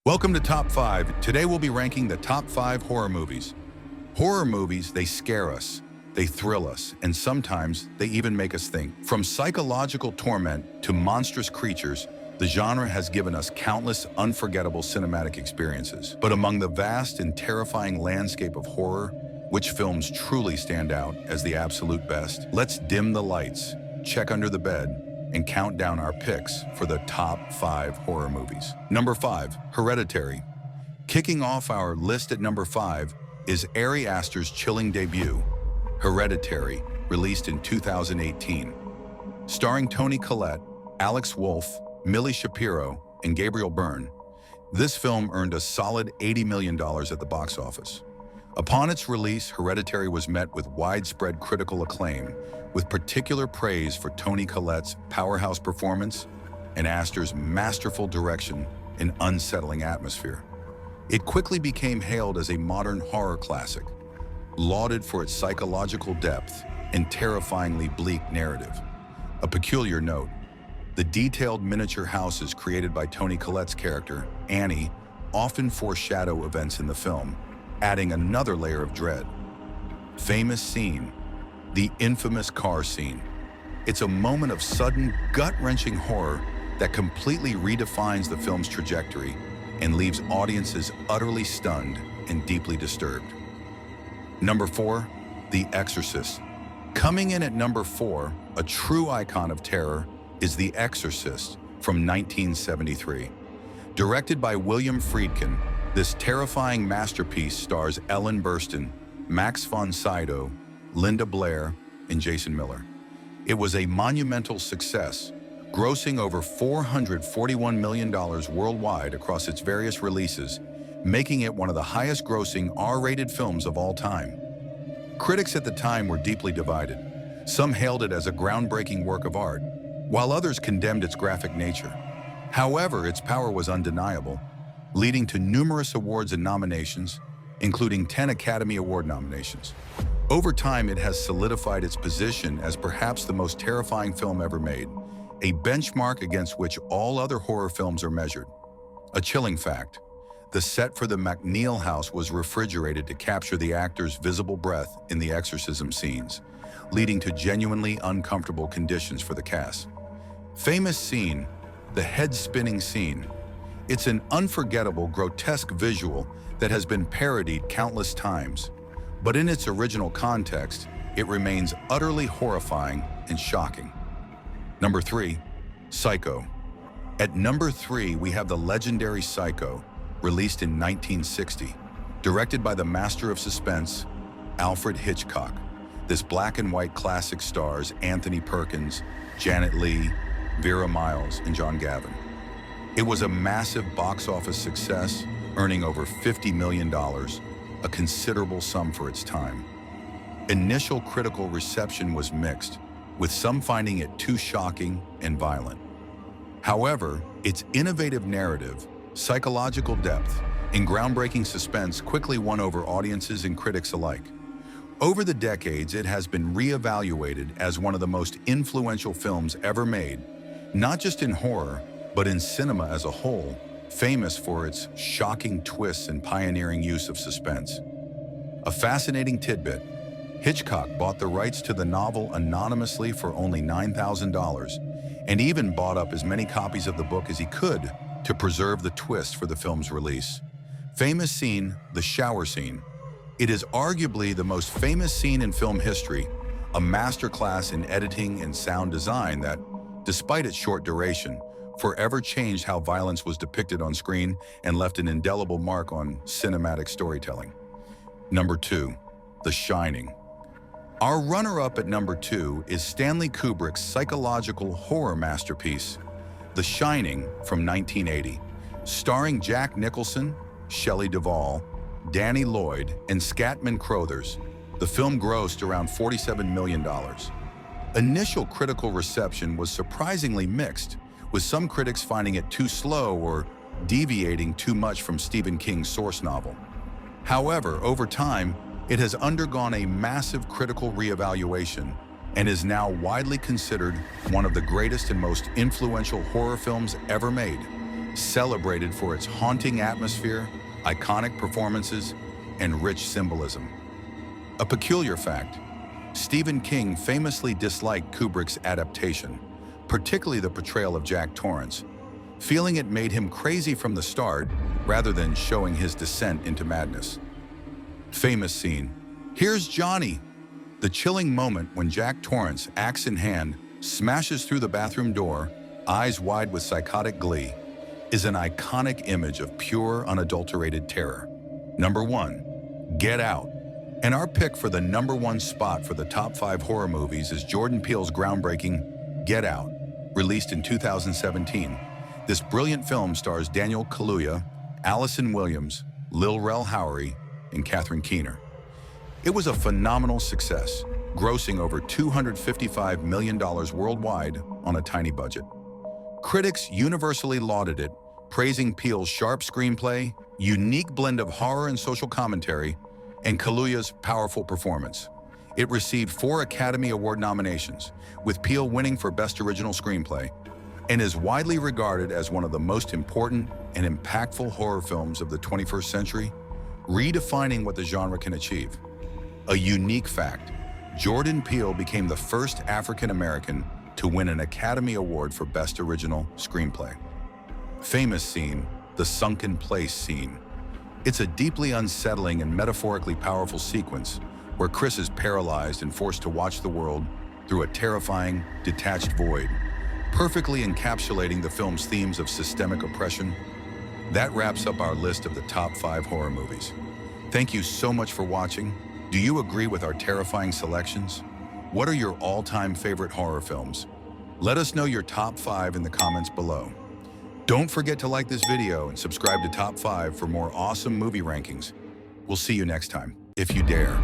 Welcome to Top 5. Today we'll be ranking the top 5 horror movies. Horror movies, they scare us, they thrill us, and sometimes they even make us think. From psychological torment to monstrous creatures, the genre has given us countless unforgettable cinematic experiences. But among the vast and terrifying landscape of horror, which films truly stand out as the absolute best? Let's dim the lights, check under the bed, and count down our picks for the top 5 horror movies. Number 5, Hereditary. Kicking off our list at number 5 is Ari Aster's chilling debut, Hereditary, released in 2018. Starring Toni Collette, Alex Wolff, Millie Shapiro, and Gabriel Byrne, this film earned a solid $80 million at the box office. Upon its release, Hereditary was met with widespread critical acclaim, with particular praise for Toni Collette's powerhouse performance and Aster's masterful direction and unsettling atmosphere. It quickly became hailed as a modern horror classic, lauded for its psychological depth and terrifyingly bleak narrative. A peculiar note, the detailed miniature houses created by Toni Collette's character, Annie, often foreshadow events in the film, adding another layer of dread. Famous scene, the infamous car scene. It's a moment of sudden, gut-wrenching horror that completely redefines the film's trajectory and leaves audiences utterly stunned and deeply disturbed. Number 4, The Exorcist. Coming in at number 4, a true icon of terror is The Exorcist from 1973. Directed by William Friedkin, this terrifying masterpiece stars Ellen Burstyn, Max von Sydow, Linda Blair, and Jason Miller. It was a monumental success, grossing over $441 million worldwide across its various releases, making it one of the highest-grossing R-rated films of all time. Critics at the time were deeply divided. Some hailed it as a groundbreaking work of art, while others condemned its graphic nature. However, its power was undeniable, leading to numerous awards and nominations, including 10 Academy Award nominations. Over time, it has solidified its position as perhaps the most terrifying film ever made, a benchmark against which all other horror films are measured. A chilling fact, the set for the McNeil house was refrigerated to capture the actor's visible breath in the exorcism scenes, leading to genuinely uncomfortable conditions for the cast. Famous scene, the head-spinning scene. It's an unforgettable, grotesque visual that has been parodied countless times, but in its original context, it remains utterly horrifying and shocking. Number 3, Psycho. At number 3, we have the legendary Psycho, released in 1960, directed by the master of suspense, Alfred Hitchcock. This black and white classic stars Anthony Perkins, Janet Leigh, Vera Miles, and John Gavin. It was a massive box office success, earning over $50 million, a considerable sum for its time. Initial critical reception was mixed, with some finding it too shocking and violent. However, its innovative narrative, psychological depth, and groundbreaking suspense quickly won over audiences and critics alike. Over the decades, it has been reevaluated as one of the most influential films ever made, not just in horror, but in cinema as a whole, famous for its shocking twists and pioneering use of suspense. A fascinating tidbit, Hitchcock bought the rights to the novel anonymously for only $9,000, and even bought up as many copies of the book as he could to preserve the twist for the film's release. Famous scene, the shower scene. It is arguably the most famous scene in film history, a masterclass in editing and sound design that, despite its short duration, forever changed how violence was depicted on screen and left an indelible mark on cinematic storytelling. Number 2, The Shining. Our runner-up at number 2 is Stanley Kubrick's psychological horror masterpiece, The Shining from 1980. Starring Jack Nicholson, Shelley Duvall, Danny Lloyd, and Scatman Crothers, the film grossed around $47 million. Initial critical reception was surprisingly mixed, with some critics finding it too slow or deviating too much from Stephen King's source novel. However, over time, it has undergone a massive critical reevaluation and is now widely considered one of the greatest and most influential horror films ever made. celebrated for its haunting atmosphere, iconic performances, and rich symbolism. A peculiar fact: Stephen King famously disliked Kubrick's adaptation, particularly the portrayal of Jack Torrance, feeling it made him crazy from the start rather than showing his descent into madness. Famous scene. Here's Johnny. The chilling moment when Jack Torrance, axe in hand, smashes through the bathroom door, eyes wide with psychotic glee, is an iconic image of pure, unadulterated terror. Number 1. Get Out. And our pick for the #1 spot for the top 5 horror movies is Jordan Peele's groundbreaking Get Out, released in 2017. This brilliant film stars Daniel Kaluuya, Allison Williams, Lil Rel Howery, and Catherine Keener. It was a phenomenal success, grossing over $255 million worldwide on a tiny budget. Critics universally lauded it, praising Peele's sharp screenplay, unique blend of horror and social commentary, and Kaluuya's powerful performance. It received 4 Academy Award nominations, with Peele winning for Best Original Screenplay, and is widely regarded as one of the most important and impactful horror films of the 21st century, redefining what the genre can achieve. A unique fact: Jordan Peele became the first African-American to win an Academy Award for Best Original Screenplay. Famous scene: the sunken place scene. It's a deeply unsettling and metaphorically powerful sequence where Chris is paralyzed and forced to watch the world through a terrifying, detached void, perfectly encapsulating the film's themes of systemic oppression. That wraps up our list of the top 5 horror movies. Thank you so much for watching. Do you agree with our terrifying selections? What are your all-time favorite horror films? Let us know your top 5 in the comments below. Don't forget to like this video and subscribe to Top 5 for more awesome movie rankings. We'll see you next time, if you dare.